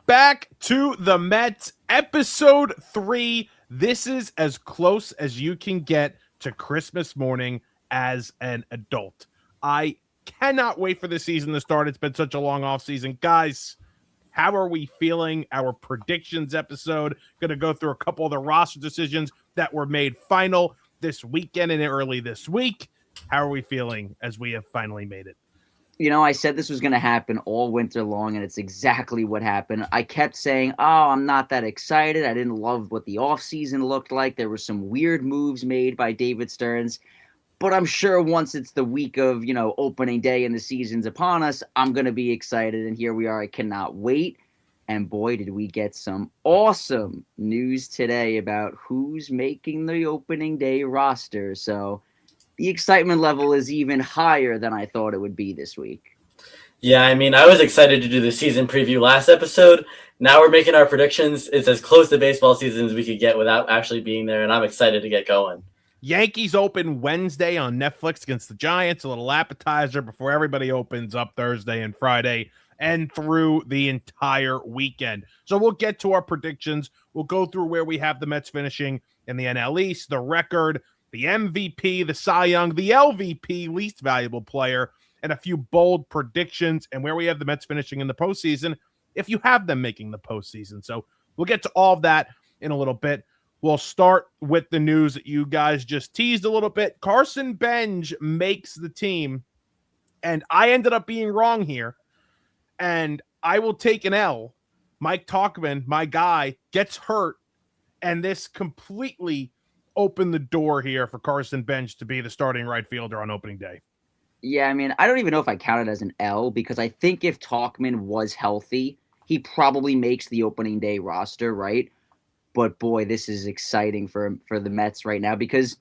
Back to the Mets, episode 3. This is as close as you can get to Christmas morning as an adult. I cannot wait for the season to start. It's been such a long off season. Guys, how are we feeling? Our predictions episode. Going to go through a couple of the roster decisions that were made final this weekend and early this week. How are we feeling as we have finally made it? You know, I said this was going to happen all winter long, and it's exactly what happened. I kept saying, I'm not that excited. I didn't love what the offseason looked like. There were some weird moves made by David Stearns. But I'm sure once it's the week of, opening day and the season's upon us, I'm going to be excited. And here we are. I cannot wait. And boy, did we get some awesome news today about who's making the opening day roster. So the excitement level is even higher than I thought it would be this week. Yeah, I mean, I was excited to do the season preview last episode. Now we're making our predictions. It's as close to baseball season as we could get without actually being there, and I'm excited to get going. Yankees open Wednesday on Netflix against the Giants, a little appetizer before everybody opens up Thursday and Friday and through the entire weekend. So we'll get to our predictions. We'll go through where we have the Mets finishing in the NL East, the record, the MVP, the Cy Young, the LVP, least valuable player, and a few bold predictions and where we have the Mets finishing in the postseason, if you have them making the postseason. So we'll get to all of that in a little bit. We'll start with the news that you guys just teased a little bit. Carson Benge makes the team, and I ended up being wrong here, and I will take an L. Mike Tauchman, my guy, gets hurt, and this completely open the door here for Carson Benge to be the starting right fielder on opening day. Yeah, I mean, I don't even know if I count it as an L because I think if Tauchman was healthy, he probably makes the opening day roster, right? But boy, this is exciting for the Mets right now because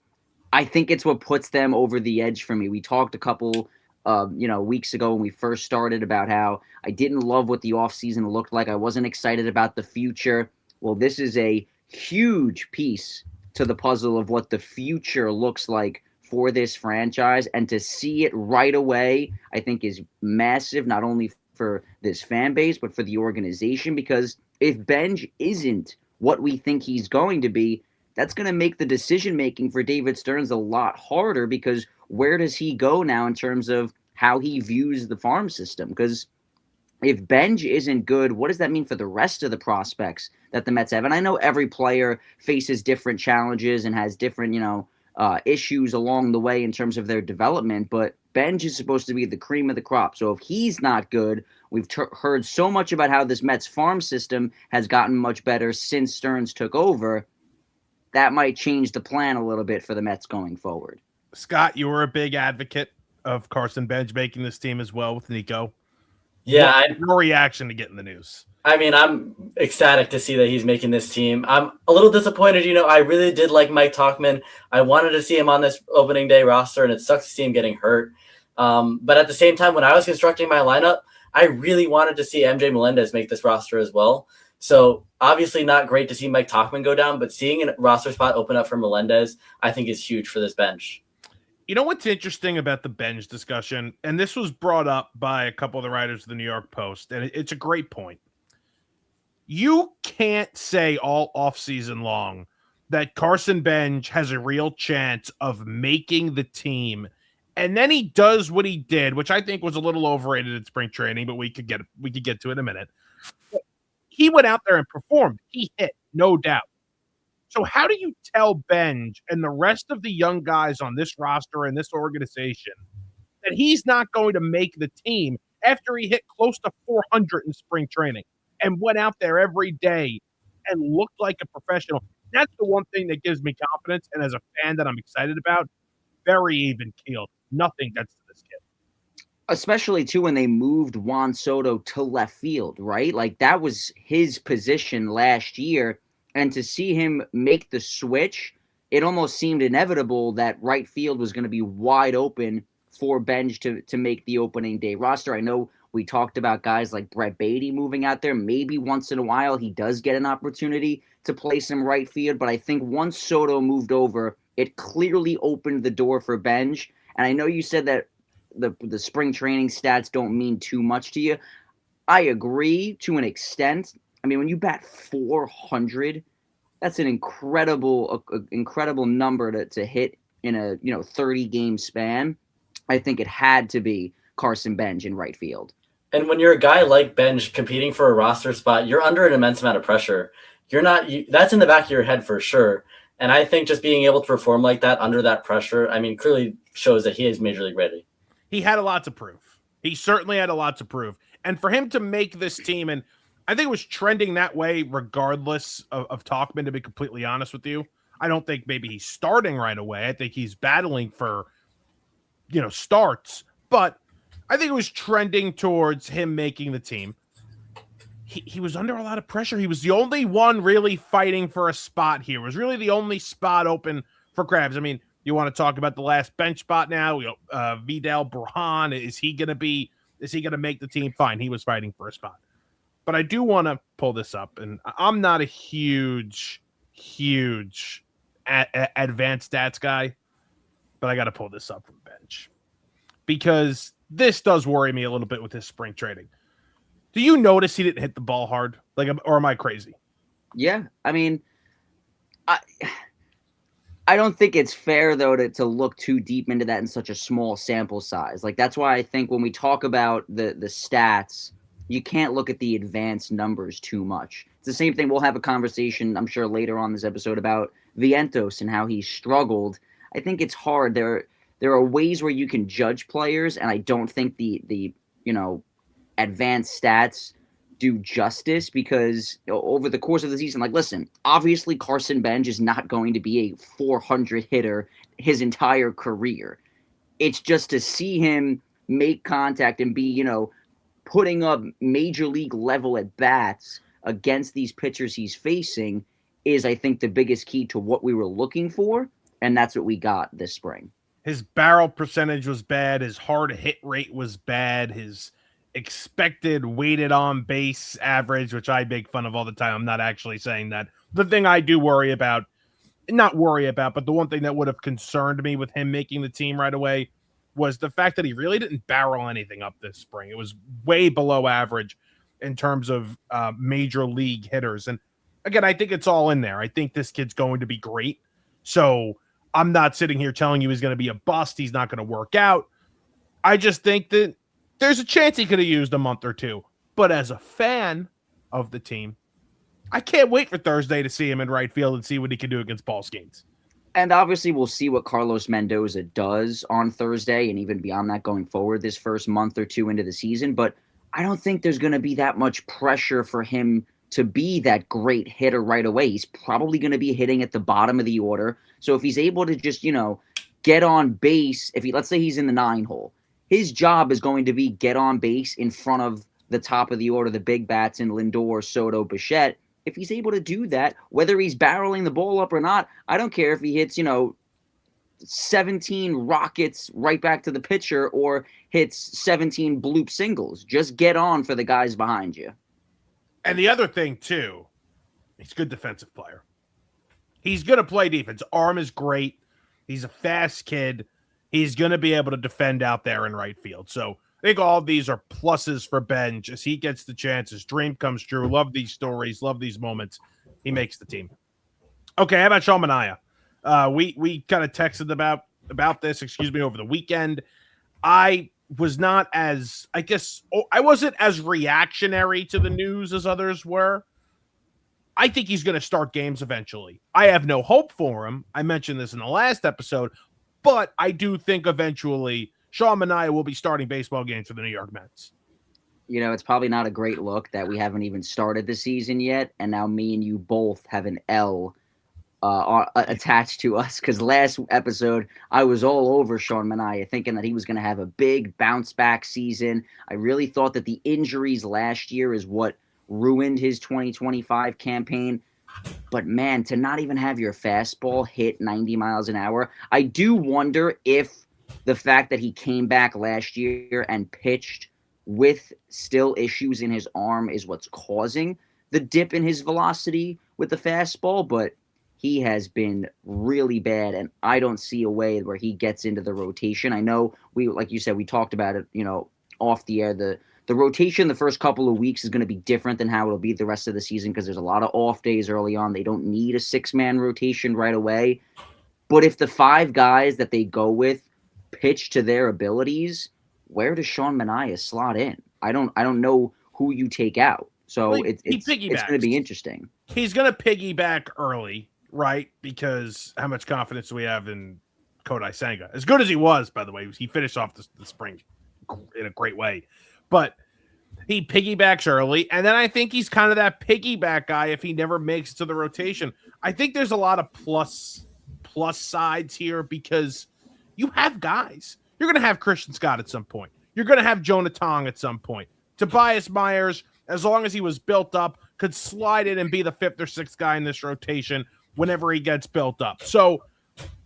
I think it's what puts them over the edge for me. We talked a couple weeks ago when we first started about how I didn't love what the offseason looked like. I wasn't excited about the future. Well, this is a huge piece to the puzzle of what the future looks like for this franchise, and to see it right away, I think is massive, not only for this fan base, but for the organization, because if Benge isn't what we think he's going to be, that's going to make the decision-making for David Stearns a lot harder, because where does he go now in terms of how he views the farm system? Because if Benge isn't good, what does that mean for the rest of the prospects that the Mets have? And I know every player faces different challenges and has different, issues along the way in terms of their development, but Benge is supposed to be the cream of the crop. So if he's not good, we've heard so much about how this Mets farm system has gotten much better since Stearns took over. That might change the plan a little bit for the Mets going forward. Scott, you were a big advocate of Carson Benge making this team as well with Nico. Yeah, your reaction to getting the news? I mean, I'm ecstatic to see that he's making this team. I'm a little disappointed. I really did like Mike Tauchman. I wanted to see him on this opening day roster, and it sucks to see him getting hurt. But at the same time, when I was constructing my lineup, I really wanted to see MJ Melendez make this roster as well. So obviously not great to see Mike Tauchman go down, but seeing a roster spot open up for Melendez, I think is huge for this bench. You know what's interesting about the Benge discussion, and this was brought up by a couple of the writers of the New York Post, and it's a great point. You can't say all offseason long that Carson Benge has a real chance of making the team, and then he does what he did, which I think was a little overrated at spring training, but we could get to it in a minute. He went out there and performed. He hit, no doubt. So how do you tell Benge and the rest of the young guys on this roster and this organization that he's not going to make the team after he hit close to 400 in spring training and went out there every day and looked like a professional? That's the one thing that gives me confidence, and as a fan that I'm excited about, very even-keeled. Nothing gets to this kid. Especially, too, when they moved Juan Soto to left field, right? Like, that was his position last year. And to see him make the switch, it almost seemed inevitable that right field was going to be wide open for Benge to make the opening day roster. I know we talked about guys like Brett Beatty moving out there. Maybe once in a while he does get an opportunity to play some right field. But I think once Soto moved over, it clearly opened the door for Benge. And I know you said that the spring training stats don't mean too much to you. I agree to an extent. I mean, when you bat 400, that's an incredible number to hit in a 30-game span. I think it had to be Carson Benge in right field. And when you're a guy like Benge competing for a roster spot, you're under an immense amount of pressure. That's in the back of your head for sure. And I think just being able to perform like that under that pressure, I mean, clearly shows that he is major league ready. He had a lot to prove. He certainly had a lot to prove. And for him to make this team, and I think it was trending that way regardless of Tauchman, to be completely honest with you. I don't think maybe he's starting right away. I think he's battling for, starts. But I think it was trending towards him making the team. He was under a lot of pressure. He was the only one really fighting for a spot here. It was really the only spot open for grabs. I mean, you want to talk about the last bench spot now? Vidal Brujan, is he going to make the team? Fine, he was fighting for a spot. But I do want to pull this up, and I'm not a huge advanced stats guy, but I got to pull this up from Bench because this does worry me a little bit with his spring trading. Do you notice he didn't hit the ball hard? Or am I crazy? Yeah, I mean, I don't think it's fair though to look too deep into that in such a small sample size. Like that's why I think when we talk about the stats, you can't look at the advanced numbers too much. It's the same thing. We'll have a conversation, I'm sure, later on this episode about Vientos and how he struggled. I think it's hard. There are ways where you can judge players, and I don't think the advanced stats do justice because over the course of the season, listen, obviously Carson Benge is not going to be a 400 hitter his entire career. It's just to see him make contact and be, putting up major league level at bats against these pitchers he's facing is, I think, the biggest key to what we were looking for. And that's what we got this spring. His barrel percentage was bad. His hard hit rate was bad. His expected weighted on base average, which I make fun of all the time. I'm not actually saying that. The thing I do but the one thing that would have concerned me with him making the team right away was the fact that he really didn't barrel anything up this spring. It was way below average in terms of major league hitters. And again, I think it's all in there. I think this kid's going to be great. So I'm not sitting here telling you he's going to be a bust. He's not going to work out. I just think that there's a chance he could have used a month or two. But as a fan of the team, I can't wait for Thursday to see him in right field and see what he can do against Paul Skeens. And obviously we'll see what Carlos Mendoza does on Thursday and even beyond that going forward this first month or two into the season. But I don't think there's going to be that much pressure for him to be that great hitter right away. He's probably going to be hitting at the bottom of the order. So if he's able to just, get on base, let's say he's in the 9 hole, his job is going to be get on base in front of the top of the order, the big bats in Lindor, Soto, Bichette. If he's able to do that, whether he's barreling the ball up or not, I don't care if he hits, 17 rockets right back to the pitcher or hits 17 bloop singles. Just get on for the guys behind you. And the other thing, too, he's a good defensive player. He's going to play defense. Arm is great. He's a fast kid. He's going to be able to defend out there in right field. So I think all of these are pluses for Benge as he gets the chance. His dream comes true. Love these stories. Love these moments. He makes the team. Okay, how about Sean Manaea? We kind of texted about this, over the weekend. I wasn't as reactionary to the news as others were. I think he's going to start games eventually. I have no hope for him. I mentioned this in the last episode, but I do think eventually Sean Manaea will be starting baseball games for the New York Mets. It's probably not a great look that we haven't even started the season yet, and now me and you both have an L attached to us because last episode I was all over Sean Manaea, thinking that he was going to have a big bounce back season. I really thought that the injuries last year is what ruined his 2025 campaign. But man, to not even have your fastball hit 90 miles an hour, I do wonder if the fact that he came back last year and pitched with still issues in his arm is what's causing the dip in his velocity with the fastball. But he has been really bad, and I don't see a way where he gets into the rotation. I know like you said, we talked about it, off the air, the The rotation the first couple of weeks is going to be different than how it'll be the rest of the season because there's a lot of off days early on. They don't need a 6-man rotation right away. But if the 5 guys that they go with pitch to their abilities, where does Sean Manaea slot in? I don't know who you take out. So Well, it's going to be interesting. He's going to piggyback early, right? Because how much confidence do we have in Kodai Senga? As good as he was, by the way, he finished off the spring in a great way. But he piggybacks early, and then I think he's kind of that piggyback guy if he never makes it to the rotation. I think there's a lot of plus sides here because you have guys. You're going to have Christian Scott at some point. You're going to have Jonah Tong at some point. Tobias Myers, as long as he was built up, could slide in and be the 5th or 6th guy in this rotation whenever he gets built up. So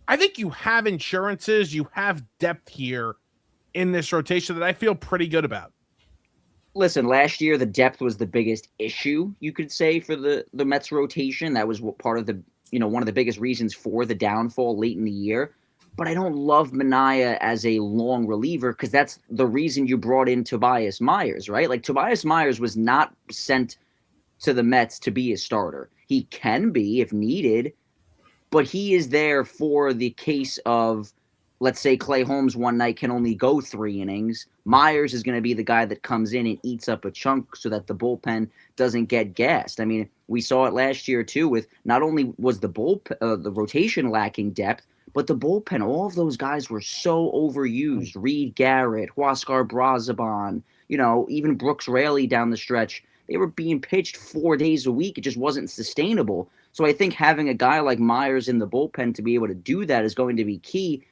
I think you have insurances, you have depth here in this rotation that I feel pretty good about. Listen, last year the depth was the biggest issue, you could say, for the Mets rotation. That was what part of the, one of the biggest reasons for the downfall late in the year. But I don't love Manaea as a long reliever because that's the reason you brought in Tobias Myers, right? Like, Tobias Myers was not sent to the Mets to be a starter. He can be if needed, but he is there for the case of, let's say Clay Holmes one night can only go 3 innings. Myers is going to be the guy that comes in and eats up a chunk so that the bullpen doesn't get gassed. I mean, we saw it last year too with not only was the rotation lacking depth, but the bullpen, all of those guys were so overused. Reed Garrett, Huascar Brazaban, even Brooks Raley down the stretch. They were being pitched 4 days a week. It just wasn't sustainable. So I think having a guy like Myers in the bullpen to be able to do that is going to be key.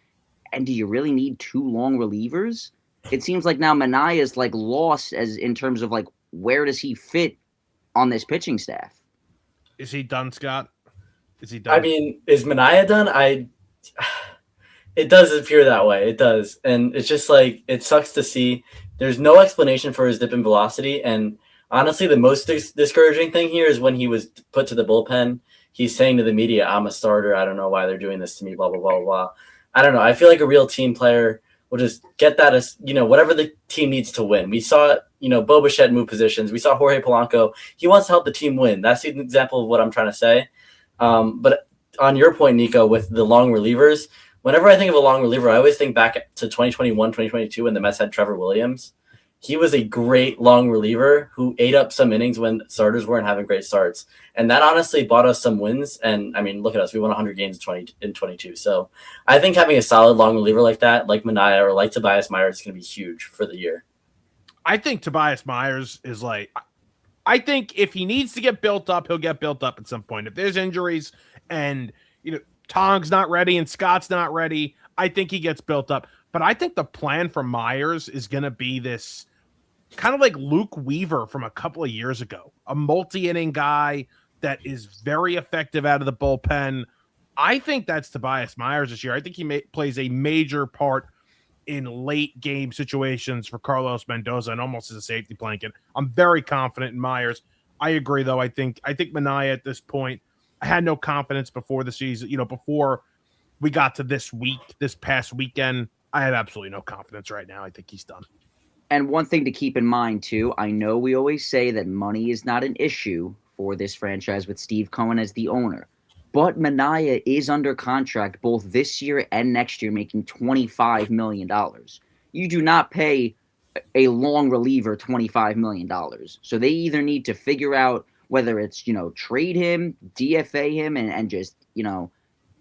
And do you really need 2 long relievers? It seems like now Manaea is like lost as in terms of like where does he fit on this pitching staff? Is he done, Scott? Is he done? I mean, is Manaea done? It does appear that way. It does. And it's just like, it sucks to see. There's no explanation for his dip in velocity. And honestly, the most discouraging thing here is when he was put to the bullpen, he's saying to the media, I'm a starter. I don't know why they're doing this to me, blah, blah, blah, blah. I don't know. I feel like a real team player will just get that as, whatever the team needs to win. We saw, Bo Bichette move positions. We saw Jorge Polanco. He wants to help the team win. That's an example of what I'm trying to say. But on your point, Nico, with the long relievers, whenever I think of a long reliever, I always think back to 2021, 2022 when the Mets had Trevor Williams. He was a great long reliever who ate up some innings when starters weren't having great starts. And that honestly bought us some wins. And I mean, look at us. We won 100 games in 22. So I think having a solid long reliever like that, like Manaea or like Tobias Myers, is going to be huge for the year. I think Tobias Myers is I think if he needs to get built up, he'll get built up at some point. If there's injuries and, Tong's not ready and Scott's not ready, I think he gets built up. But I think the plan for Myers is going to be this kind of like Luke Weaver from a couple of years ago, a multi-inning guy that is very effective out of the bullpen. I think that's Tobias Myers this year. I think he plays a major part in late game situations for Carlos Mendoza and almost as a safety blanket. I'm very confident in Myers. I agree, though. I think Manaea at this point, I had no confidence before the season, before we got to this past weekend. I have absolutely no confidence right now. I think he's done. And one thing to keep in mind, too, I know we always say that money is not an issue for this franchise with Steve Cohen as the owner. But Manaea is under contract both this year and next year, making $25 million. You do not pay a long reliever $25 million. So they either need to figure out whether it's, trade him, DFA him, and just,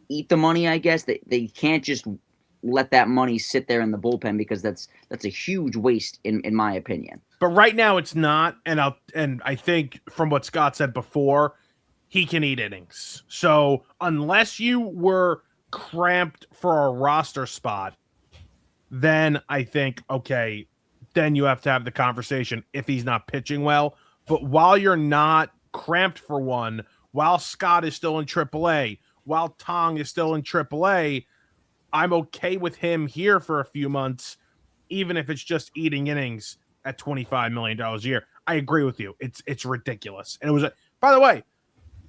eat the money, I guess. They can't just let that money sit there in the bullpen because that's a huge waste in my opinion. But right now it's not, and I think from what Scott said before, he can eat innings. So unless you were cramped for a roster spot, then I think, okay, then you have to have the conversation if he's not pitching well. But while you're not cramped for one, while Scott is still in AAA, while Tong is still in AAA, I'm okay with him here for a few months, even if it's just eating innings at $25 million a year. I agree with you. It's ridiculous. And it was by the way,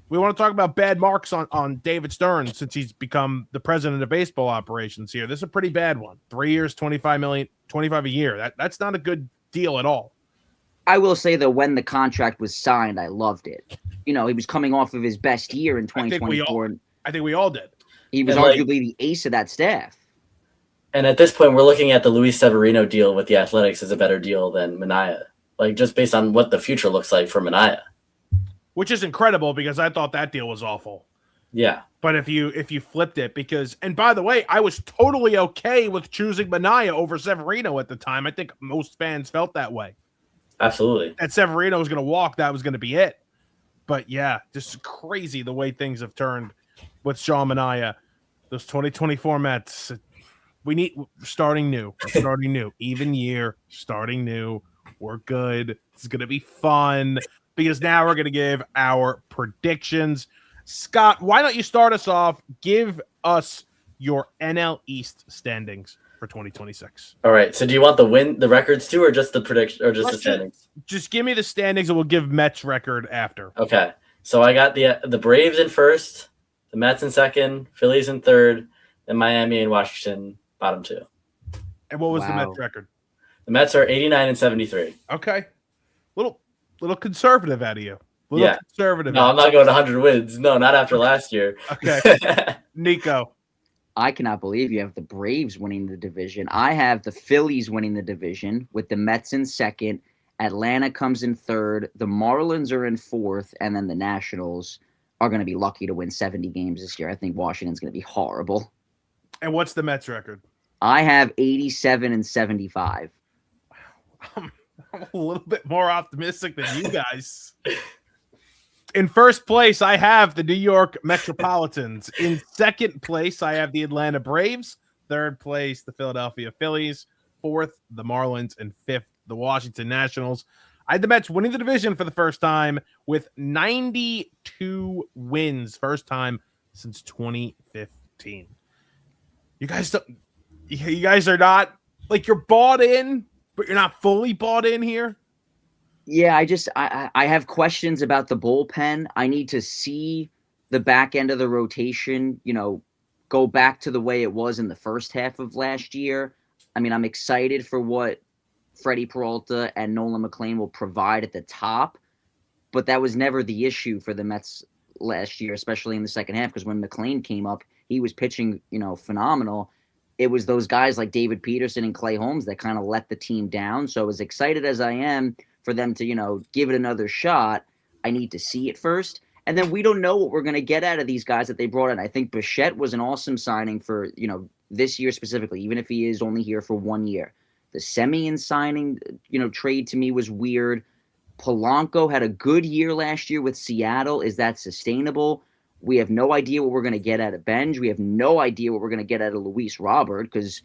we want to talk about bad marks on David Stern since he's become the president of baseball operations here. This is a pretty bad one. 3 years, $25 million, $25 a year. That's not a good deal at all. I will say, though, when the contract was signed, I loved it. He was coming off of his best year in 2024. I think we all did. He was arguably the ace of that staff. And at this point, we're looking at the Luis Severino deal with the Athletics as a better deal than Manaea. Just based on what the future looks like for Manaea. Which is incredible because I thought that deal was awful. Yeah. But if you flipped it, and by the way, I was totally okay with choosing Manaea over Severino at the time. I think most fans felt that way. Absolutely. That Severino was going to walk, that was going to be it. But yeah, just crazy the way things have turned with Sean Manaea. Those 2024 Mets, starting new, even year, starting new. We're good. It's going to be fun because now we're going to give our predictions. Scott, why don't you start us off? Give us your NL East standings for 2026. All right. So do you want the records too, or just the prediction, or just the standings? Just give me the standings, and we'll give Mets record after. Okay. So I got the Braves in first, the Mets in second, Phillies in third, and Miami and Washington bottom two. And what was the Mets record? The Mets are 89 and 73. Okay. Little conservative out of you. Conservative. No, I'm not going to 100 wins. No, not after last year. Okay. Nico. I cannot believe you have the Braves winning the division. I have the Phillies winning the division with the Mets in second. Atlanta comes in third. The Marlins are in fourth. And then the Nationals are going to be lucky to win 70 games this year. I think Washington's going to be horrible. And what's the Mets record? I have 87 and 75. I'm a little bit more optimistic than you guys. In first place, I have the New York Metropolitans. In second place, I have the Atlanta Braves. Third place, the Philadelphia Phillies. Fourth, the Marlins. And fifth, the Washington Nationals. I had the Mets winning the division for the first time with 92 wins. First time since 2015. You guys are not, you're bought in, but you're not fully bought in here. Yeah, I have questions about the bullpen. I need to see the back end of the rotation, go back to the way it was in the first half of last year. I mean, I'm excited for what Freddie Peralta and Nolan McLean will provide at the top, but that was never the issue for the Mets last year, especially in the second half, because when McLean came up, he was pitching, phenomenal. It was those guys like David Peterson and Clay Holmes that kind of let the team down. So as excited as I am for them to, give it another shot, I need to see it first. And then we don't know what we're going to get out of these guys that they brought in. I think Bichette was an awesome signing for, this year specifically, even if he is only here for 1 year. The Semien signing, trade to me was weird. Polanco had a good year last year with Seattle. Is that sustainable? We have no idea what we're going to get out of Benge. We have no idea what we're going to get out of Luis Robert, because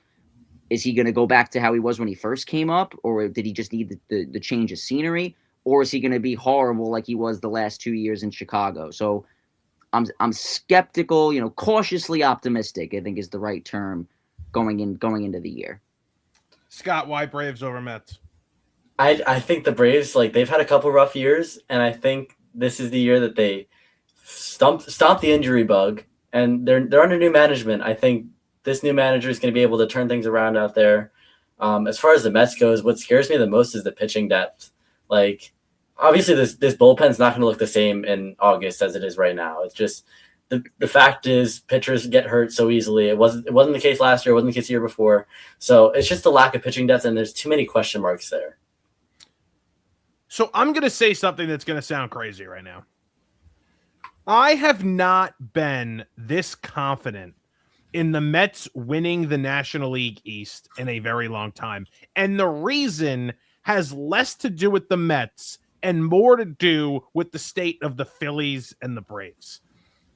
is he going to go back to how he was when he first came up, or did he just need the change of scenery, or is he going to be horrible like he was the last 2 years in Chicago? So I'm skeptical, cautiously optimistic, I think is the right term going into the year. Scott, why Braves over Mets? I think the Braves, they've had a couple rough years, and I think this is the year that they stomp the injury bug, and they're under new management. I think this new manager is going to be able to turn things around out there. As far as the Mets goes, what scares me the most is the pitching depth. Obviously this bullpen's not going to look the same in August as it is right now. It's just the fact is pitchers get hurt so easily. It wasn't the case last year. It wasn't the case the year before. So it's just a lack of pitching depth, and there's too many question marks there. So I'm going to say something that's going to sound crazy right now. I have not been this confident in the Mets winning the National League East in a very long time. And the reason has less to do with the Mets and more to do with the state of the Phillies and the Braves.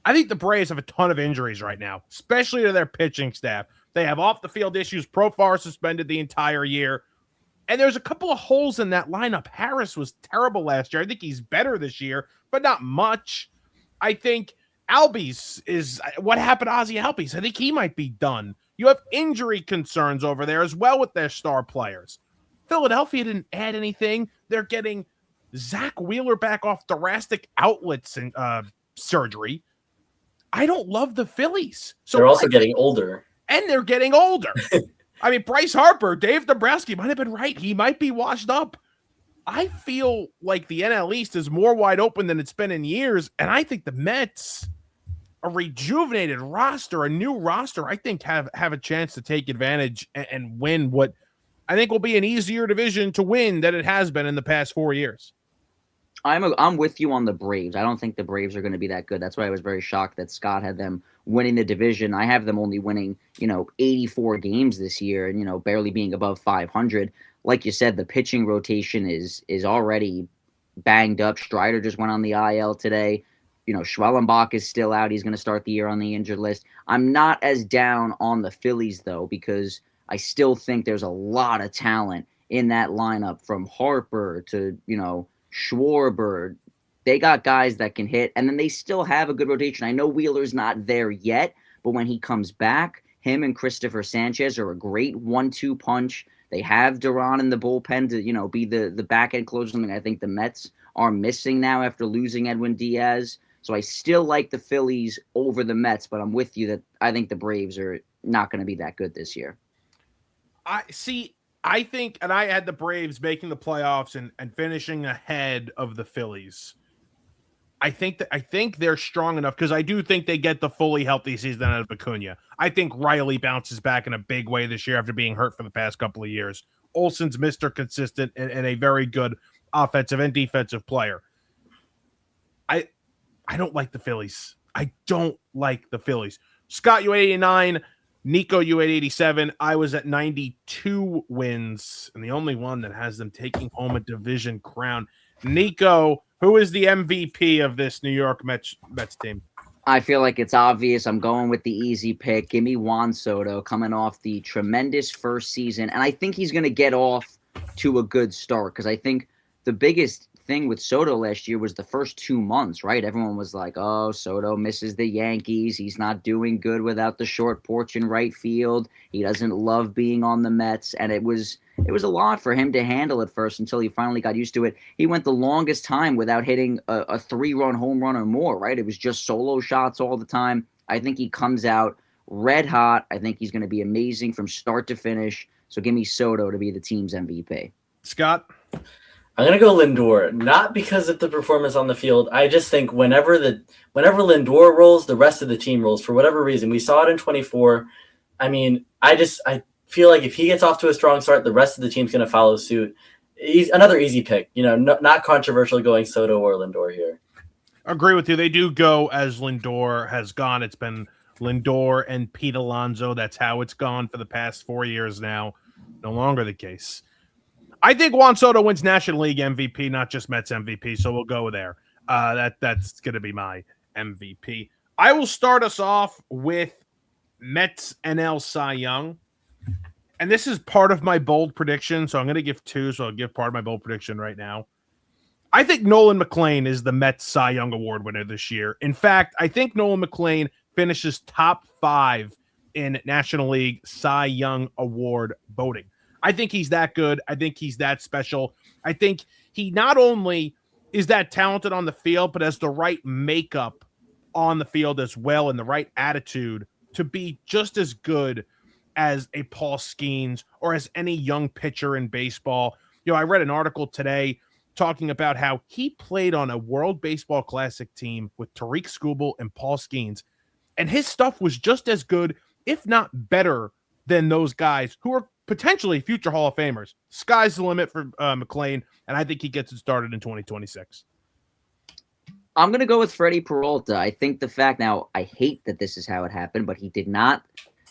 I think the Braves have a ton of injuries right now, especially to their pitching staff. They have off-the-field issues. Profar suspended the entire year. And there's a couple of holes in that lineup. Harris was terrible last year. I think he's better this year, but not much. I think Albies is what happened to Ozzie Albies. I think he might be done. You have injury concerns over there as well with their star players. Philadelphia didn't add anything. They're getting Zach Wheeler back off thoracic outlets and surgery. I don't love the Phillies. So they're also getting older. And they're getting older. I mean, Bryce Harper, Dave Dombrowski might have been right. He might be washed up. I feel like the NL East is more wide open than it's been in years, and I think the Mets, a rejuvenated roster, a new roster, I think have a chance to take advantage and win what I think will be an easier division to win than it has been in the past 4 years. I'm with you on the Braves. I don't think the Braves are going to be that good. That's why I was very shocked that Scott had them winning the division. I have them only winning, 84 games this year and, barely being above 500. Like you said, the pitching rotation is already banged up. Strider just went on the IL today. Schwellenbach is still out. He's going to start the year on the injured list. I'm not as down on the Phillies, though, because I still think there's a lot of talent in that lineup from Harper to, Schwarber. They got guys that can hit, and then they still have a good rotation. I know Wheeler's not there yet, but when he comes back, him and Christopher Sanchez are a great 1-2 punch. They have Duran in the bullpen to, be the back end closer, something I think the Mets are missing now after losing Edwin Diaz. So I still like the Phillies over the Mets, but I'm with you that I think the Braves are not going to be that good this year. I think, and I had the Braves making the playoffs and finishing ahead of the Phillies. I think they're strong enough because I do think they get the fully healthy season out of Acuna. I think Riley bounces back in a big way this year after being hurt for the past couple of years. Olsen's Mr. Consistent and a very good offensive and defensive player. I don't like the Phillies. I don't like the Phillies. Scott, you at 89. Nico, you at 87. I was at 92 wins, and the only one that has them taking home a division crown. Nico, who is the MVP of this New York Mets team? I feel like it's obvious. I'm going with the easy pick. Give me Juan Soto coming off the tremendous first season, and I think he's going to get off to a good start because I think the biggest thing with Soto last year was the first 2 months, right? Everyone was like, oh, Soto misses the Yankees. He's not doing good without the short porch in right field. He doesn't love being on the Mets. And it was a lot for him to handle at first until he finally got used to it. He went the longest time without hitting a 3-run home run or more, right? It was just solo shots all the time. I think he comes out red hot. I think he's going to be amazing from start to finish. So give me Soto to be the team's MVP. Scott? I'm going to go Lindor, not because of the performance on the field. I just think whenever Lindor rolls, the rest of the team rolls for whatever reason. We saw it in 24. I mean, I feel like if he gets off to a strong start, the rest of the team's going to follow suit. He's another easy pick, not controversial going Soto or Lindor here. Agree with you. They do go as Lindor has gone. It's been Lindor and Pete Alonso. That's how it's gone for the past 4 years now. No longer the case. I think Juan Soto wins National League MVP, not just Mets MVP, so we'll go there. That's going to be my MVP. I will start us off with Mets NL Cy Young. And this is part of my bold prediction, so I'm going to give two, so I'll give part of my bold prediction right now. I think Nolan McLean is the Mets Cy Young Award winner this year. In fact, I think Nolan McLean finishes top 5 in National League Cy Young Award voting. I think he's that good. I think he's that special. I think he not only is that talented on the field, but has the right makeup on the field as well and the right attitude to be just as good as a Paul Skeens or as any young pitcher in baseball. I read an article today talking about how he played on a World Baseball Classic team with Tariq Skubal and Paul Skeens, and his stuff was just as good, if not better, than those guys who are potentially future Hall of Famers. Sky's the limit for McLean, and I think he gets it started in 2026. I'm going to go with Freddie Peralta. I think the fact now, I hate that this is how it happened, but he did not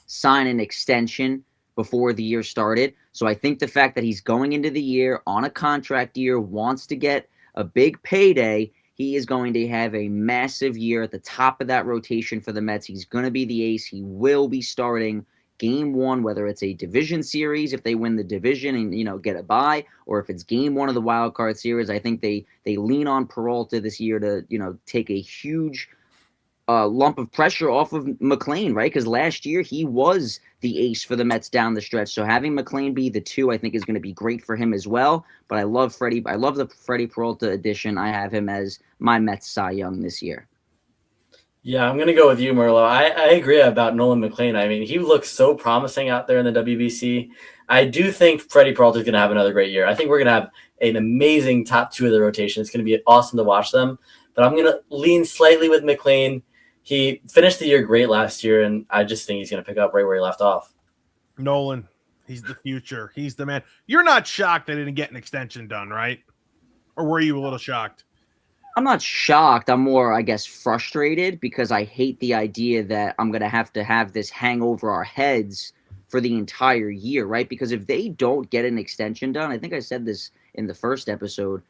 sign an extension before the year started. So I think the fact that he's going into the year on a contract year, wants to get a big payday, he is going to have a massive year at the top of that rotation for the Mets. He's going to be the ace. He will be starting Game 1, whether it's a division series, if they win the division and, get a bye, or if it's Game 1 of the wild card series. I think they lean on Peralta this year to, take a huge lump of pressure off of McLean, right? Because last year he was the ace for the Mets down the stretch. So having McLean be the 2, I think is going to be great for him as well. But I love Freddie. I love the Freddie Peralta addition. I have him as my Mets Cy Young this year. Yeah, I'm going to go with you, Merlo. I agree about Nolan McLean. I mean, he looks so promising out there in the WBC. I do think Freddie Peralta is going to have another great year. I think we're going to have an amazing top 2 of the rotation. It's going to be awesome to watch them. But I'm going to lean slightly with McLean. He finished the year great last year, and I just think he's going to pick up right where he left off. Nolan, he's the future. He's the man. You're not shocked they didn't get an extension done, right? Or were you a little shocked? I'm not shocked. I'm more, I guess, frustrated because I hate the idea that I'm going to have this hang over our heads for the entire year, right? Because if they don't get an extension done, I think I said this in the first episode,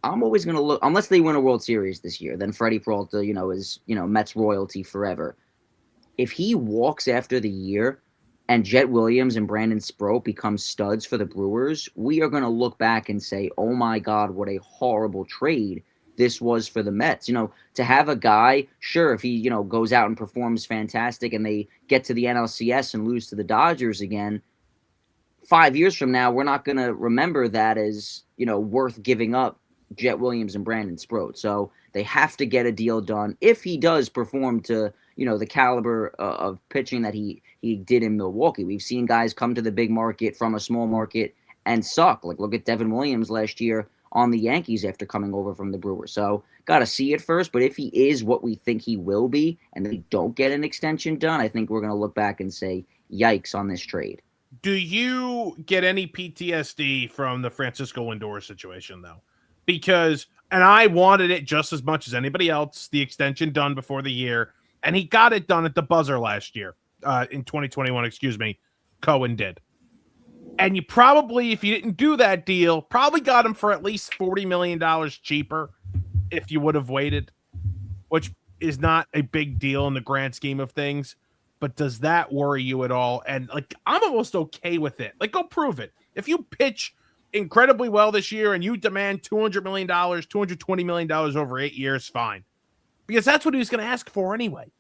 I'm always going to look, unless they win a World Series this year, then Freddie Peralta, is, Mets royalty forever. If he walks after the year and Jet Williams and Brandon Sproat become studs for the Brewers, we are going to look back and say, oh my God, what a horrible trade this was for the Mets. To have a guy, sure, if he, goes out and performs fantastic and they get to the NLCS and lose to the Dodgers again, 5 years from now, we're not going to remember that as, worth giving up Jet Williams and Brandon Sproat. So they have to get a deal done if he does perform to, the caliber of pitching that he did in Milwaukee. We've seen guys come to the big market from a small market and suck. Like, look at Devin Williams last year on the Yankees after coming over from the Brewers. So got to see it first. But if he is what we think he will be and they don't get an extension done, I think we're going to look back and say, yikes on this trade. Do you get any PTSD from the Francisco Lindor situation, though? Because, and I wanted it just as much as anybody else, the extension done before the year, and he got it done at the buzzer last year, in 2021, Cohen did. And you probably, if you didn't do that deal, probably got him for at least $40 million cheaper if you would have waited, which is not a big deal in the grand scheme of things. But does that worry you at all? And, I'm almost okay with it. Go prove it. If you pitch incredibly well this year and you demand $200 million, $220 million over 8 years, fine. Because that's what he was going to ask for anyway.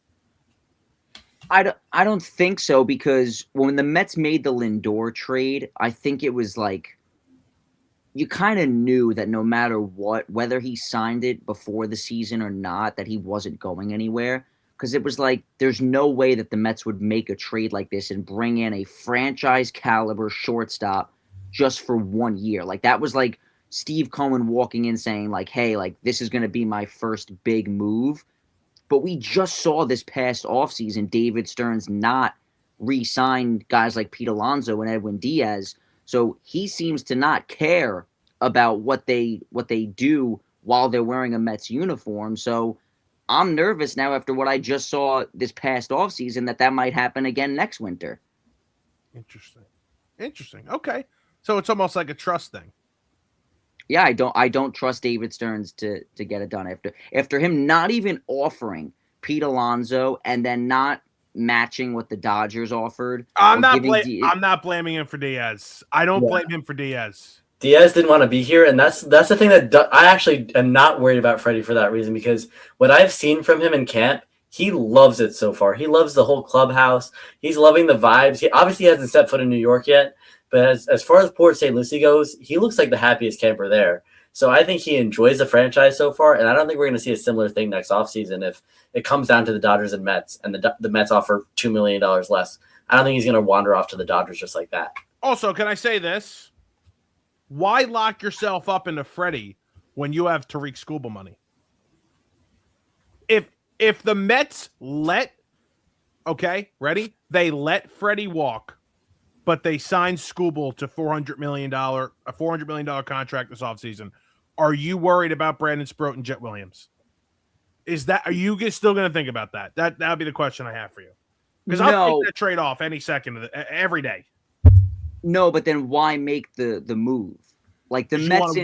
I don't think so, because when the Mets made the Lindor trade, I think it was you kind of knew that no matter what, whether he signed it before the season or not, that he wasn't going anywhere. Because it was there's no way that the Mets would make a trade like this and bring in a franchise caliber shortstop just for 1 year. That was Steve Cohen walking in saying hey, this is going to be my first big move. But we just saw this past offseason David Stearns not re-sign guys like Pete Alonso and Edwin Diaz. So he seems to not care about what they do while they're wearing a Mets uniform. So I'm nervous now after what I just saw this past offseason that might happen again next winter. Interesting. Okay. So it's almost like a trust thing. Yeah, I don't trust David Stearns to get it done after him not even offering Pete Alonso and then not matching what the Dodgers offered. I'm not blaming him for Diaz. I don't blame him for Diaz. Diaz didn't want to be here, and that's the thing that I actually am not worried about Freddie for that reason, because what I've seen from him in camp, he loves it so far. He loves the whole clubhouse. He's loving the vibes. He obviously hasn't set foot in New York yet, but as far as Port St. Lucie goes, he looks like the happiest camper there. So I think he enjoys the franchise so far, and I don't think we're going to see a similar thing next offseason if it comes down to the Dodgers and Mets, and the Mets offer $2 million less. I don't think he's going to wander off to the Dodgers just like that. Also, can I say this? Why lock yourself up into Freddie when you have Tariq Skubal money? If the Mets they let Freddie walk, but they signed Skubal to a $400 million contract this offseason, are you worried about Brandon Sproat and Jet Williams? Are you still going to think about that? That would be the question I have for you. Because I'll take that trade off any second every day. No, but then why make the move? The Mets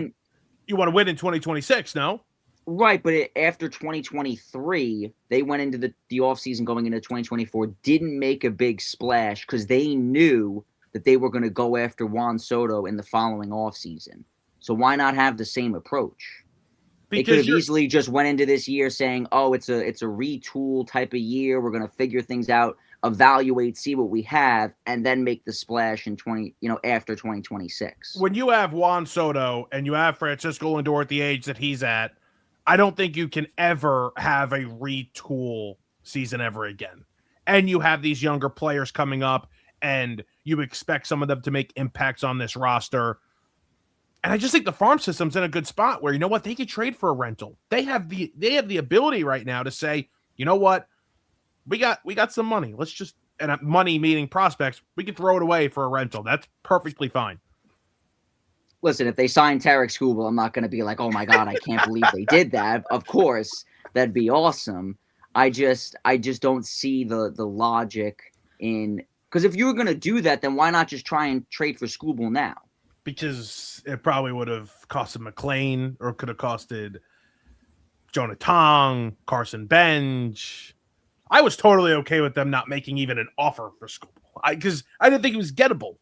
you want to win in 2026, no? Right, but after 2023, they went into the offseason going into 2024, didn't make a big splash because they knew that they were going to go after Juan Soto in the following offseason. So why not have the same approach? They could have easily just went into this year saying, "Oh, it's a retool type of year. We're going to figure things out, evaluate, see what we have, and then make the splash in after 2026." When you have Juan Soto and you have Francisco Lindor at the age that he's at, I don't think you can ever have a retool season ever again. And you have these younger players coming up, and you expect some of them to make impacts on this roster. And I just think the farm system's in a good spot where, you know what, they could trade for a rental. They have the ability right now to say, you know what, we got some money. Let's just, and money meaning prospects, we could throw it away for a rental. That's perfectly fine. Listen, if they sign Tarek Skubal, I'm not going to be like, oh my God, I can't believe they did that. Of course, that'd be awesome. I just don't see the logic in, because if you were going to do that, then why not just try and trade for Skubal now? Because it probably would have costed McLean, or could have costed Jonah Tong, Carson Benge. I was totally okay with them not making even an offer for Skubal, because I didn't think it was gettable.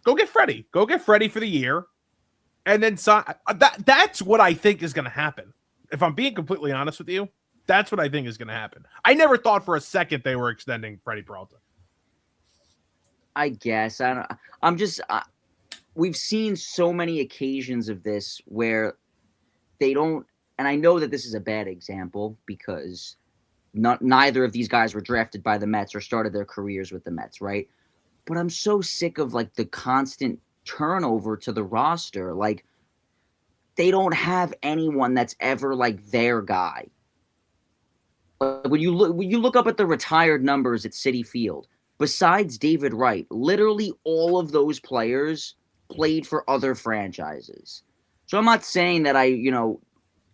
Go get Freddie. Go get Freddie for the year, and then that's what I think is going to happen. If I'm being completely honest with you, that's what I think is going to happen. I never thought for a second they were extending Freddie Peralta. I guess we've seen so many occasions of this where they don't, and I know that this is a bad example because neither of these guys were drafted by the Mets or started their careers with the Mets, right? But I'm so sick of like the constant turnover to the roster. Like, they don't have anyone that's ever like their guy. When you look up at the retired numbers at Citi Field, besides David Wright, literally all of those players played for other franchises. So I'm not saying that I,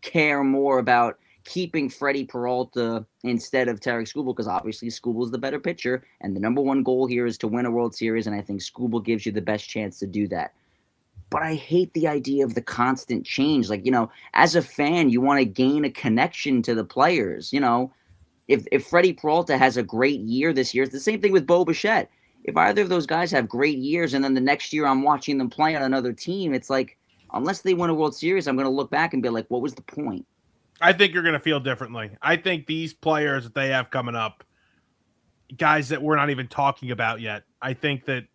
care more about keeping Freddie Peralta instead of Tarek Skubal, because obviously Skubal's the better pitcher, and the number one goal here is to win a World Series, and I think Skubal gives you the best chance to do that. But I hate the idea of the constant change. Like, as a fan, you want to gain a connection to the players, If Freddie Peralta has a great year this year, it's the same thing with Bo Bichette. If either of those guys have great years and then the next year I'm watching them play on another team, it's like, unless they win a World Series, I'm going to look back and be like, what was the point? I think you're going to feel differently. I think these players that they have coming up, guys that we're not even talking about yet, I think that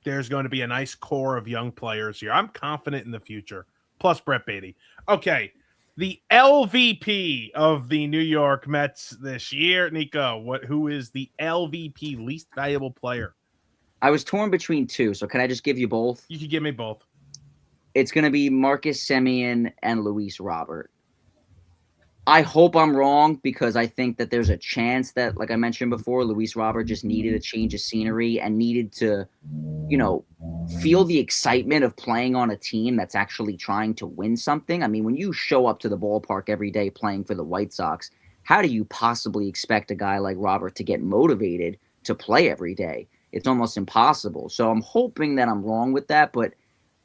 there's going to be a nice core of young players here. I'm confident in the future. Plus Brett Beatty. Okay. The LVP of the New York Mets this year, Nico, who is the LVP, least valuable player? I was torn between two, so can I just give you both? You can give me both. It's going to be Marcus Semien and Luis Robert. I hope I'm wrong, because I think that there's a chance that, like I mentioned before, Luis Robert just needed a change of scenery and needed to, feel the excitement of playing on a team that's actually trying to win something. I mean, when you show up to the ballpark every day playing for the White Sox, how do you possibly expect a guy like Robert to get motivated to play every day? It's almost impossible. So I'm hoping that I'm wrong with that, but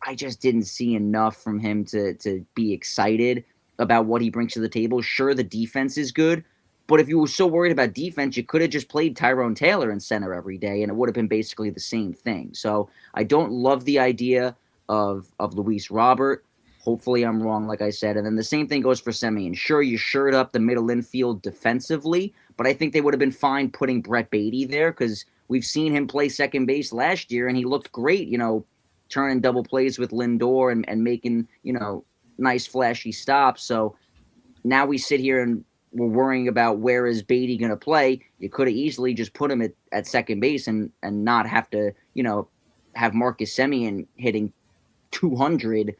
I just didn't see enough from him to be excited about what he brings to the table. Sure, the defense is good, but if you were so worried about defense, you could have just played Tyrone Taylor in center every day, and it would have been basically the same thing. So I don't love the idea of Luis Robert. Hopefully I'm wrong, like I said. And then the same thing goes for Semien. Sure, you shored up the middle infield defensively, but I think they would have been fine putting Brett Beatty there, because we've seen him play second base last year, and he looked great, turning double plays with Lindor and making, nice flashy stops. So now we sit here and we're worrying about where is Beatty going to play. You could have easily just put him at second base and not have to, have Marcus Semien hitting 200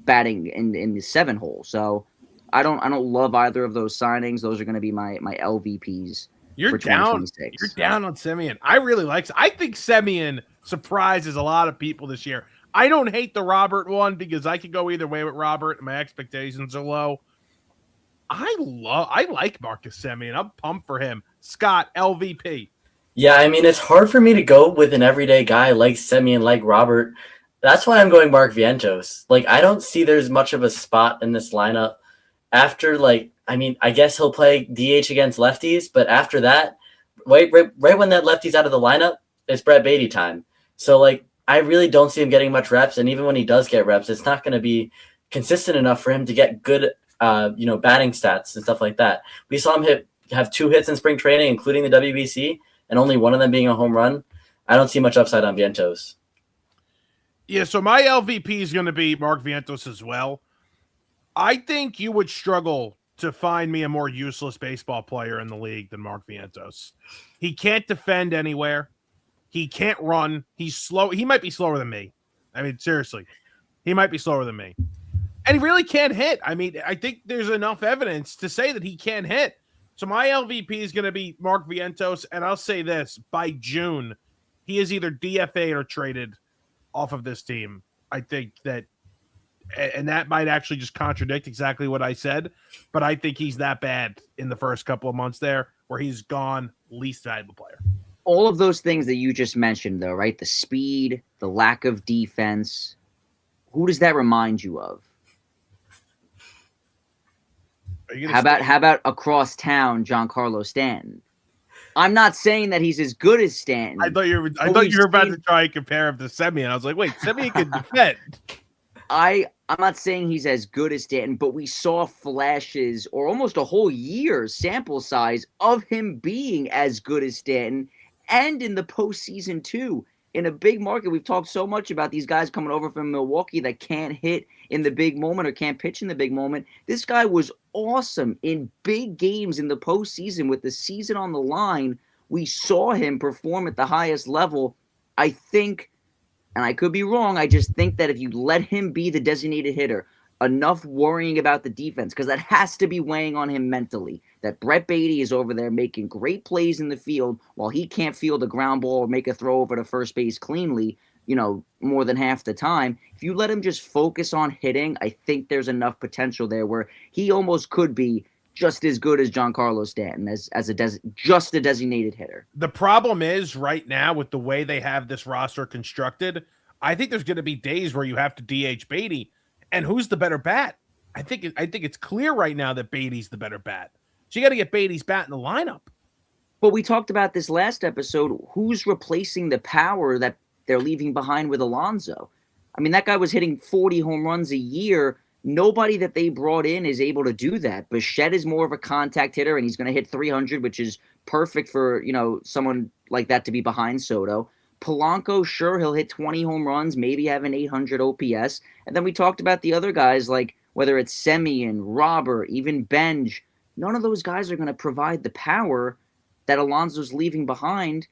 batting in the 7 hole. So I don't love either of those signings. Those are going to be my LVPs. You're for down. 2026. You're down on Semien. I really like. I think Semien surprises a lot of people this year. I don't hate the Robert one because I could go either way with Robert, and my expectations are low. I like Marcus Semien. I'm pumped for him. Scott, LVP. Yeah, I mean, it's hard for me to go with an everyday guy like Semien, like Robert. That's why I'm going Mark Vientos. Like, I don't see there's much of a spot in this lineup after, I guess he'll play DH against lefties, but after that, right when that lefty's out of the lineup, it's Brett Beatty time. So, I really don't see him getting much reps, and even when he does get reps, it's not going to be consistent enough for him to get good, batting stats and stuff like that. We saw him have 2 hits in spring training, including the WBC, and only one of them being a home run. I don't see much upside on Vientos. Yeah, so my LVP is going to be Mark Vientos as well. I think you would struggle to find me a more useless baseball player in the league than Mark Vientos. He can't defend anywhere. He can't run. He's slow. He might be slower than me. I mean, seriously. He might be slower than me. And he really can't hit. I mean, I think there's enough evidence to say that he can hit. So my LVP is going to be Mark Vientos, and I'll say this, by June, he is either DFA'd or traded off of this team. I think that, and that might actually just contradict exactly what I said, but I think he's that bad in the first couple of months there where he's gone least valuable player. All of those things that you just mentioned, though, right? The speed, the lack of defense. Who does that remind you of? How about across town, Giancarlo Stanton? I'm not saying that he's as good as Stanton. I thought you were about to try and compare him to Semien. I was like, wait, Semien can defend. I'm not saying he's as good as Stanton, but we saw flashes or almost a whole year's sample size of him being as good as Stanton, and in the postseason too. In a big market, we've talked so much about these guys coming over from Milwaukee that can't hit in the big moment or can't pitch in the big moment. This guy was awesome in big games in the postseason with the season on the line. We saw him perform at the highest level. I think, and I could be wrong, I just think that if you let him be the designated hitter, enough worrying about the defense, because that has to be weighing on him mentally, that Brett Beatty is over there making great plays in the field while he can't field a ground ball or make a throw over to first base cleanly, more than half the time. If you let him just focus on hitting, I think there's enough potential there where he almost could be just as good as Giancarlo Stanton as just a designated hitter. The problem is right now with the way they have this roster constructed, I think there's going to be days where you have to DH Beatty. And who's the better bat? I think it's clear right now that Beatty's the better bat. So you got to get Beatty's bat in the lineup. But we talked about this last episode. Who's replacing the power that they're leaving behind with Alonso? I mean, that guy was hitting 40 home runs a year. Nobody that they brought in is able to do that. Bichette is more of a contact hitter, and he's going to hit 300, which is perfect for, someone like that to be behind Soto. Polanco, sure, he'll hit 20 home runs, maybe have an 800 OPS. And then we talked about the other guys, like whether it's Semien, Robert, even Benge. None of those guys are going to provide the power that Alonso's leaving behind.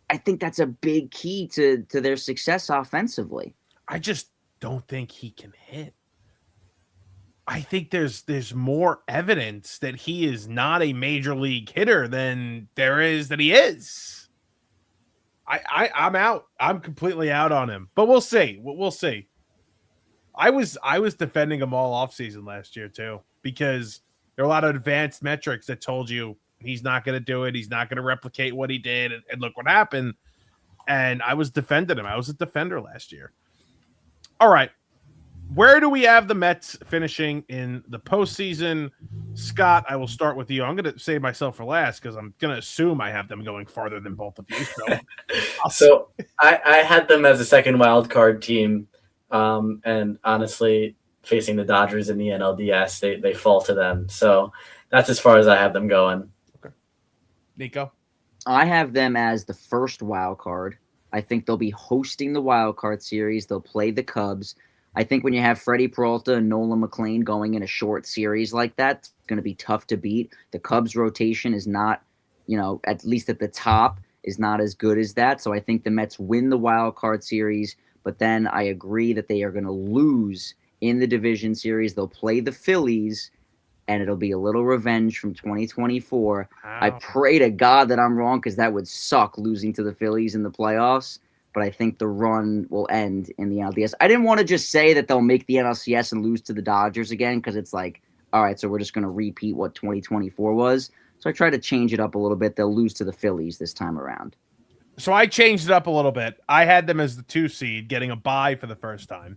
I think that's a big key to their success offensively. I just don't think he can hit. I think there's more evidence that he is not a major league hitter than there is that he is. I'm out. I'm completely out on him. But we'll see. We'll see. I was defending him all offseason last year too, because there are a lot of advanced metrics that told you he's not going to do it. He's not going to replicate what he did. And look what happened. And I was defending him. I was a defender last year. All right. Where do we have the Mets finishing in the postseason? Scott, I will start with you. I'm going to save myself for last because I'm going to assume I have them going farther than both of you. So I had them as a second wild card team. And honestly, facing the Dodgers in the NLDS, they fall to them. So that's as far as I have them going. Okay. Nico? I have them as the first wild card. I think they'll be hosting the wild card series. They'll play the Cubs. I think when you have Freddie Peralta and Nolan McLean going in a short series like that, it's going to be tough to beat. The Cubs rotation is not, at least at the top, is not as good as that. So I think the Mets win the wild card series, but then I agree that they are going to lose in the division series. They'll play the Phillies, and it'll be a little revenge from 2024. Wow. I pray to God that I'm wrong, because that would suck, losing to the Phillies in the playoffs. But I think the run will end in the NLDS. I didn't want to just say that they'll make the NLCS and lose to the Dodgers again, because it's like, all right, so we're just going to repeat what 2024 was. So I tried to change it up a little bit. They'll lose to the Phillies this time around. So I changed it up a little bit. I had them as the 2 seed, getting a bye for the first time.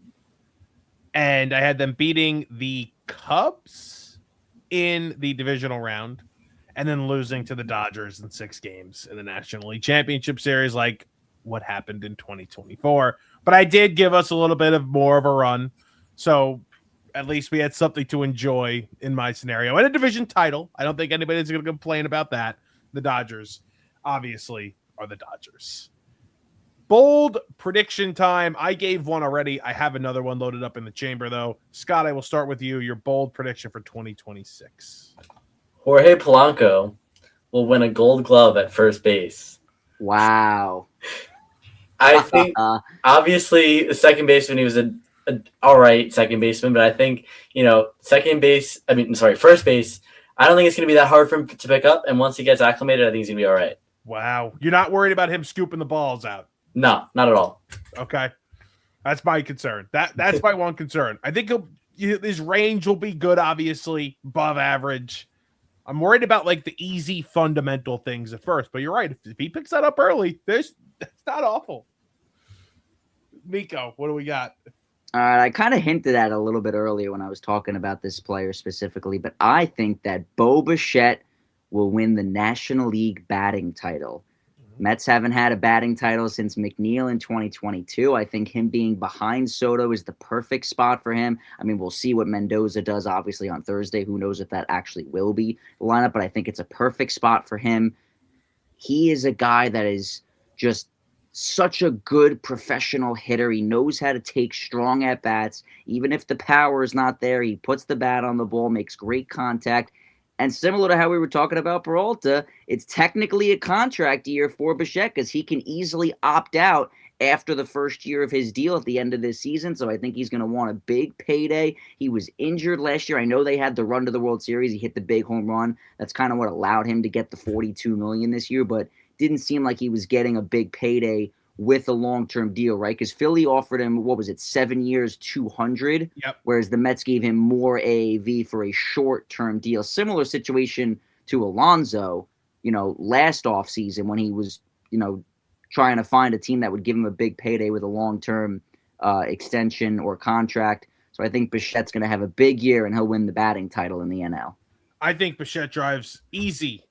And I had them beating the Cubs in the divisional round and then losing to the Dodgers in 6 games in the National League Championship Series, like what happened in 2024. But I did give us a little bit of more of a run. So at least we had something to enjoy in my scenario. And a division title. I don't think anybody's going to complain about that. The Dodgers, obviously, are the Dodgers. Bold prediction time. I gave one already. I have another one loaded up in the chamber, though. Scott, I will start with you. Your bold prediction for 2026. Jorge Polanco will win a Gold Glove at first base. Wow. I think, obviously, the second baseman, he was a an all right second baseman, but I think, first base, I don't think it's going to be that hard for him to pick up. And once he gets acclimated, I think he's going to be all right. Wow. You're not worried about him scooping the balls out? No, not at all. Okay. That's my concern. That's my one concern. I think his range will be good, obviously, above average. I'm worried about like the easy fundamental things at first, but you're right. If he picks that up early, that's not awful. Miko, what do we got? All right, I kind of hinted at it a little bit earlier when I was talking about this player specifically, but I think that Bo Bichette will win the National League batting title. Mets haven't had a batting title since McNeil in 2022. I think him being behind Soto is the perfect spot for him. I mean, we'll see what Mendoza does, obviously, on Thursday. Who knows if that actually will be the lineup, but I think it's a perfect spot for him. He is a guy that is just such a good professional hitter. He knows how to take strong at-bats. Even if the power is not there, he puts the bat on the ball, makes great contact. And similar to how we were talking about Peralta, it's technically a contract year for Bichette because he can easily opt out after the first year of his deal at the end of this season. So I think he's going to want a big payday. He was injured last year. I know they had the run to the World Series. He hit the big home run. That's kind of what allowed him to get the $42 million this year, but didn't seem like he was getting a big payday with a long-term deal, right? Because Philly offered him, 7 years, $200, Yep. Whereas the Mets gave him more AAV for a short-term deal. Similar situation to Alonso, last offseason when he was, trying to find a team that would give him a big payday with a long-term extension or contract. So I think Bichette's going to have a big year and he'll win the batting title in the NL. I think Bichette drives easy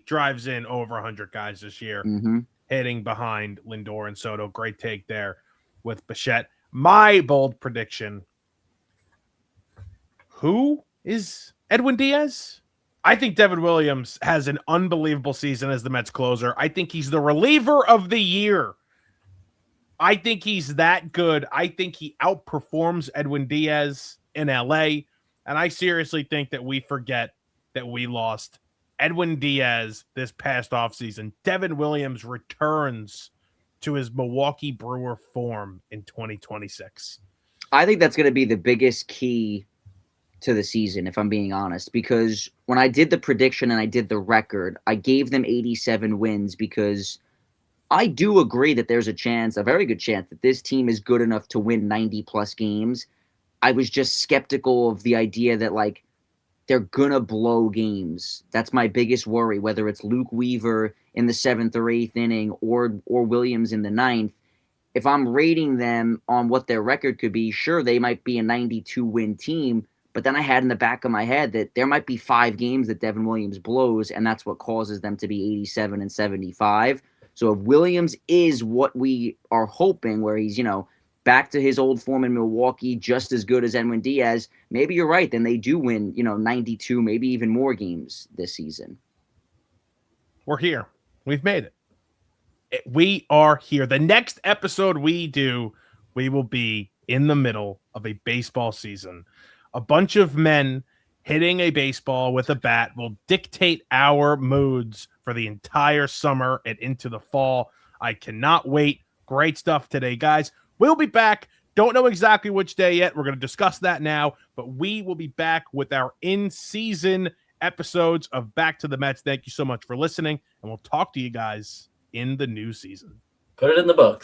drives in over 100 guys this year. Mm-hmm. Hitting behind Lindor and Soto. Great take there with Bichette. My bold prediction. Who is Edwin Diaz? I think Devin Williams has an unbelievable season as the Mets closer. I think he's the reliever of the year. I think he's that good. I think he outperforms Edwin Diaz in LA. And I seriously think that we forget that we lost Edwin Diaz this past offseason. Devin Williams returns to his Milwaukee Brewer form in 2026. I think that's going to be the biggest key to the season, if I'm being honest, because when I did the prediction and I did the record, I gave them 87 wins because I do agree that there's a very good chance that this team is good enough to win 90-plus games. I was just skeptical of the idea that, they're gonna blow games. That's my biggest worry, whether it's Luke Weaver in the 7th or 8th inning or Williams in the 9th. If I'm rating them on what their record could be, sure, they might be a 92-win team, but then I had in the back of my head that there might be 5 games that Devin Williams blows, and that's what causes them to be 87 and 75. So if Williams is what we are hoping, where he's, back to his old form in Milwaukee, just as good as Edwin Diaz, maybe you're right. Then they do win, 92, maybe even more games this season. We're here. We've made it. We are here. The next episode we do, we will be in the middle of a baseball season. A bunch of men hitting a baseball with a bat will dictate our moods for the entire summer and into the fall. I cannot wait. Great stuff today, guys. We'll be back. Don't know exactly which day yet. We're going to discuss that now, but we will be back with our in-season episodes of Back to the Mets. Thank you so much for listening, and we'll talk to you guys in the new season. Put it in the books.